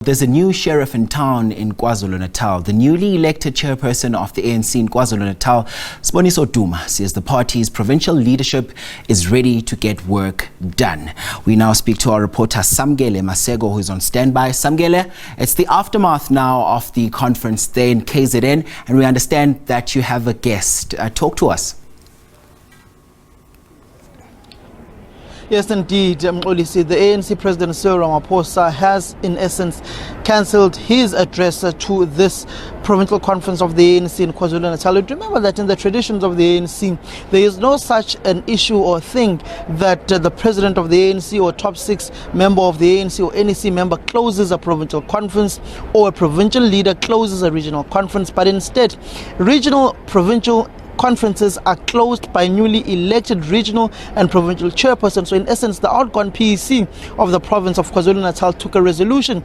There's a new sheriff in town in KwaZulu-Natal. The newly elected chairperson of the ANC in KwaZulu-Natal, Siboniso Duma, says the party's provincial leadership is ready to get work done. We now speak to our reporter Samkele Maseko, who is on standby. Samkele, it's the aftermath now of the conference there in KZN, and we understand that you have a guest. Talk to us. Yes, indeed, Mxolisi, the ANC President Cyril Ramaphosa has, in essence, cancelled his address to this provincial conference of the ANC in KwaZulu-Natal. Remember that in the traditions of the ANC, there is no such an issue or thing that the president of the ANC or top 6 member of the ANC or NEC member closes a provincial conference or a provincial leader closes a regional conference, but instead, regional, provincial conferences are closed by newly elected regional and provincial chairpersons. So in essence, the outgone PEC of the province of KwaZulu-Natal took a resolution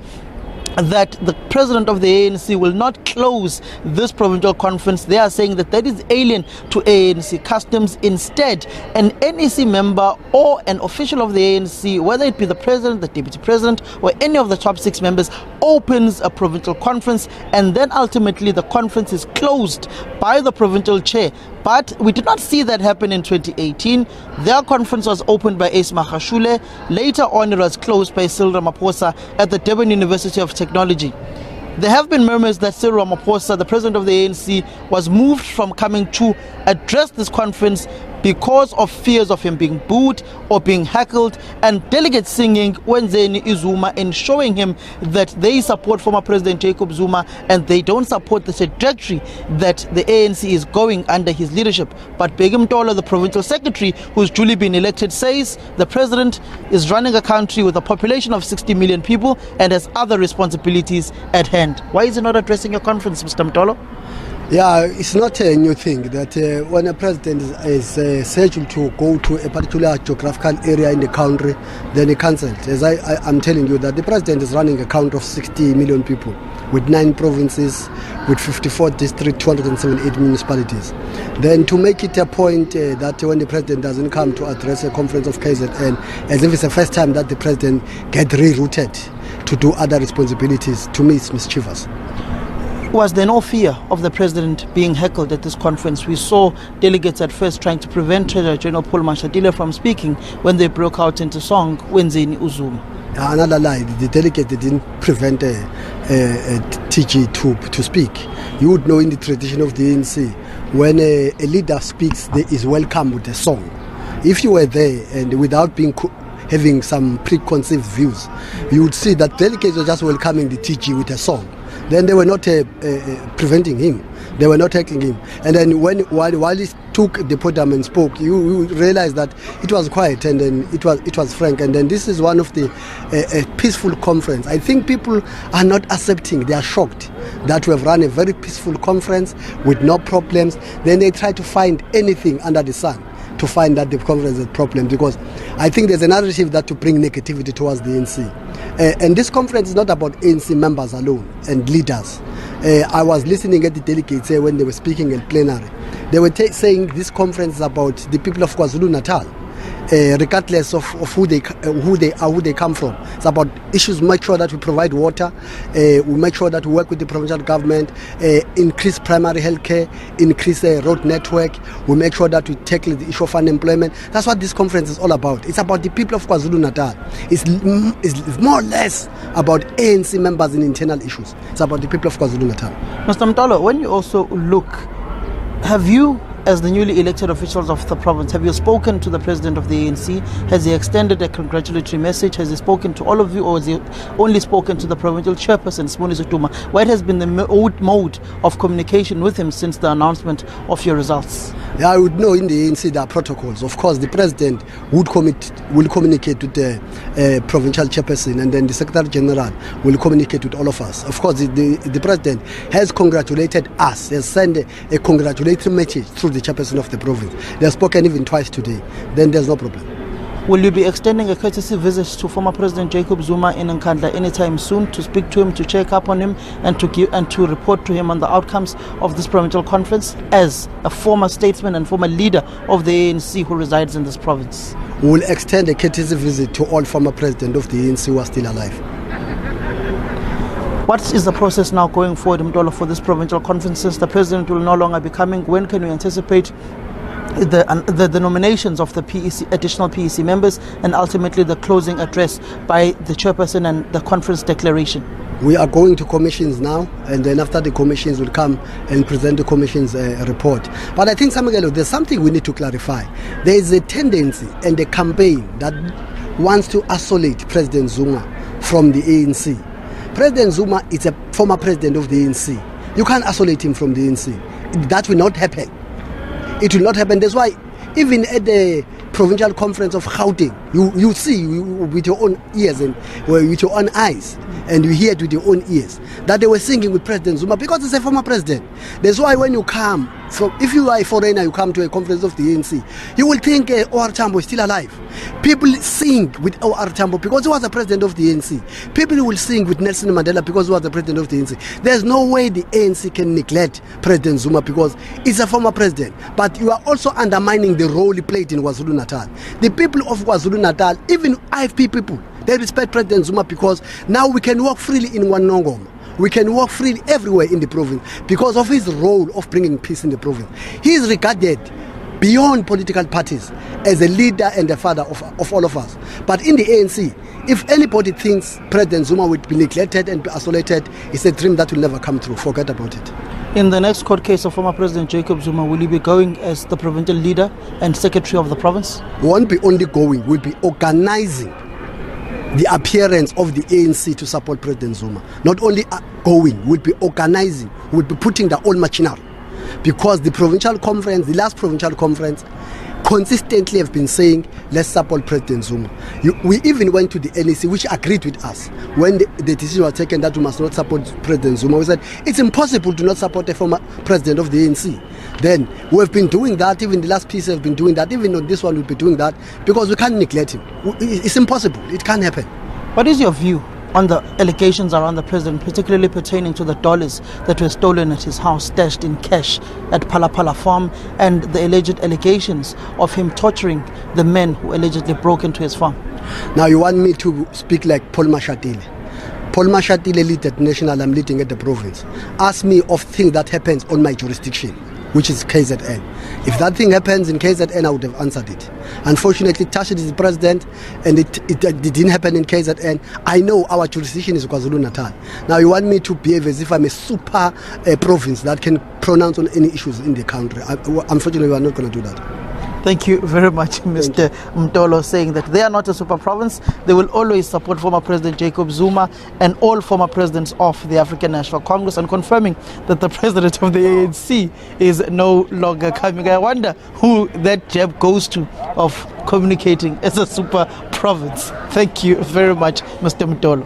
that the president of the ANC will not close this provincial conference. They are saying that that is alien to ANC customs. Instead, an NEC member or an official of the ANC, whether it be the president, the deputy president, or any of the top 6 members, opens a provincial conference, and then ultimately the conference is closed by the provincial chair. But we did not see that happen in 2018. Their conference was opened by Ace Mahashule. Later on, it was closed by Cyril Ramaphosa at the Durban University of Technology. There have been murmurs that Cyril Ramaphosa, the president of the ANC, was moved from coming to address this conference because of fears of him being booed or being heckled, and delegates singing Wenzeni Zuma and showing him that they support former President Jacob Zuma and they don't support the trajectory that the ANC is going under his leadership. But Bheki Mtolo, the provincial secretary, who's duly been elected, says the president is running a country with a population of 60 million people and has other responsibilities at hand. Why is he not addressing your conference, Mr. Mtolo? Yeah, it's not a new thing that when a president is scheduled to go to a particular geographical area in the country, then he cancels. As I'm telling you, that the president is running a country of 60 million people with 9 provinces, with 54 districts, 278 municipalities. Then to make it a point that when the president doesn't come to address a conference of KZN, as if it's the first time that the president gets rerouted to do other responsibilities, to me it's mischievous. Was there no fear of the president being heckled at this conference? We saw delegates at first trying to prevent General Paul Mashatile from speaking when they broke out into song Wenzeni Zuma. Another lie, the delegate didn't prevent TG to speak. You would know in the tradition of the ANC, when a leader speaks, there is welcome with a song. If you were there and without having some preconceived views, you would see that delegates were just welcoming the TG with a song. Then they were not preventing him. They were not taking him. And then while he took the podium and spoke, you realize that it was quiet and then it was frank. And then this is one of the peaceful conference. I think people are not accepting. They are shocked that we have run a very peaceful conference with no problems. Then they try to find anything under the sun to find that the conference is a problem, because I think there's a narrative that to bring negativity towards the ANC. And this conference is not about ANC members alone and leaders. I was listening at the delegates when they were speaking in plenary. They were saying this conference is about the people of KwaZulu-Natal, regardless of who they are, who they come from. It's about issues. Make sure that we provide water, we make sure that we work with the provincial government, increase primary health care, increase road network. We make sure that we tackle the issue of unemployment. That's what this conference is all about. It's about the people of KwaZulu-Natal. It's more or less about ANC members in internal issues. It's about the people of KwaZulu-Natal. Mr. Mtolo, when you also look, have you, as the newly elected officials of the province, have you spoken to the president of the ANC? Has he extended a congratulatory message? Has he spoken to all of you, or has he only spoken to the provincial chairperson, Siboniso Duma? What has been the mode of communication with him since the announcement of your results? Yeah, I would know in the ANC there are protocols. Of course, the president will communicate with the provincial chairperson, and then the secretary general will communicate with all of us. Of course, the president has congratulated us, has sent a congratulatory message through the chairperson of the province. They have spoken even twice today. Then there's no problem. Will you be extending a courtesy visit to former President Jacob Zuma in Nkandla anytime soon to speak to him, to check up on him, and to report to him on the outcomes of this provincial conference as a former statesman and former leader of the ANC who resides in this province? We will extend a courtesy visit to all former presidents of the ANC who are still alive. What is the process now going forward, Mtolo, for this provincial conferences? The president will no longer be coming. When can we anticipate the nominations of the PEC, additional PEC members, and ultimately the closing address by the chairperson and the conference declaration? We are going to commissions now, and then after the commissions will come and present the commission's report. But I think, Samkele, there's something we need to clarify. There is a tendency and a campaign that wants to isolate President Zuma from the ANC. President Zuma is a former president of the ANC. You can't isolate him from the ANC. That will not happen. It will not happen. That's why even at the provincial conference of Gauteng, you see with your own ears and with your own eyes, and you hear it with your own ears, that they were singing with President Zuma because he's a former president. That's why when you come, if you are a foreigner, you come to a conference of the ANC, you will think O.R. Tambo is still alive. People sing with O.R. Tambo because he was the president of the ANC. People will sing with Nelson Mandela because he was the president of the ANC. There's no way the ANC can neglect President Zuma because he's a former president. But you are also undermining the role he played in KwaZulu-Natal. The people of KwaZulu-Natal, even IFP people, they respect President Zuma because now we can walk freely in Wanongoma. We can walk freely everywhere in the province because of his role of bringing peace in the province. He is regarded beyond political parties as a leader and a father of all of us. But in the ANC, if anybody thinks President Zuma would be neglected and be isolated, it's a dream that will never come true. Forget about it. In the next court case of former President Jacob Zuma, will he be going as the provincial leader and secretary of the province? Won't be only going, will be organizing the appearance of the ANC to support President Zuma. Not only going, will be organizing, will be putting the whole machinery. Because the provincial conference, the last provincial conference, consistently have been saying, let's support President Zuma. We even went to the NEC, which agreed with us. When the decision was taken that we must not support President Zuma, we said, it's impossible to not support a former president of the ANC. Then we have been doing that, even the last piece have been doing that, even on this one we'll be doing that, because we can't neglect him. It's impossible, it can't happen. What is your view on the allegations around the president, particularly pertaining to the dollars that were stolen at his house, stashed in cash at Palapala farm, and the alleged allegations of him torturing the men who allegedly broke into his farm? Now you want me to speak like Paul Mashatile. Paul Mashatile lead at national, I'm leading at the province. Ask me of things that happens on my jurisdiction, which is KZN. If that thing happens in KZN, I would have answered it. Unfortunately, Tashid is the president, and it didn't happen in KZN. I know our jurisdiction is KwaZulu-Natal. Now you want me to behave as if I'm a super province that can pronounce on any issues in the country. Unfortunately, we are not going to do that. Thank you very much, Mr. Mtolo, saying that they are not a super province. They will always support former President Jacob Zuma and all former presidents of the African National Congress, and confirming that the president of the ANC is no longer coming. I wonder who that jab goes to of communicating as a super province. Thank you very much, Mr. Mtolo.